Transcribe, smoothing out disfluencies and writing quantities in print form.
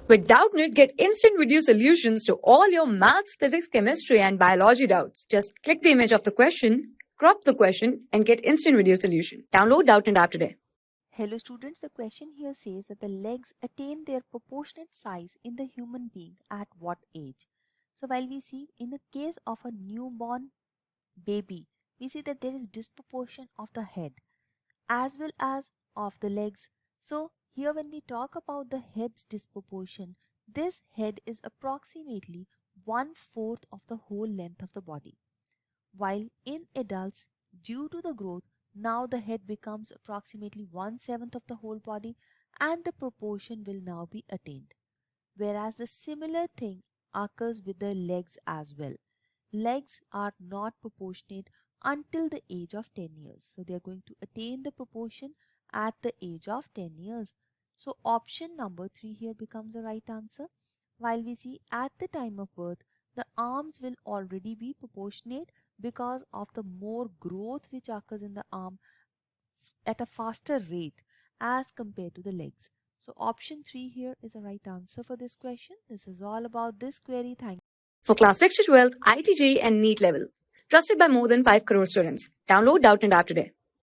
With Doubtnut, get instant video solutions to all your maths, physics, chemistry, and biology doubts. Just click the image of the question, crop the question, and get instant video solution. Download Doubtnut app today. Hello students, the question here says that the legs attain their proportionate size in the human being at what age? So while we see in the case of a newborn baby, we see that there is disproportion of the head as well as of the legs. So here when we talk about the head's disproportion, this head is approximately 1/4 of the whole length of the body. While in adults, due to the growth, now the head becomes approximately 1/7 of the whole body and the proportion will now be attained. Whereas the similar thing occurs with the legs as well. Legs are not proportionate until the age of 10 years. So they are going to attain the proportion at the age of 10 years. So option number 3 here becomes the right answer. While we see at the time of birth, the arms will already be proportionate because of the more growth which occurs in the arm at a faster rate as compared to the legs. So option 3 here is the right answer for this question. This is all about this query. Thank you. For class 6 to 12, IIT JEE and NEET level. Trusted by more than 5 crore students. Download Doubtnut app today.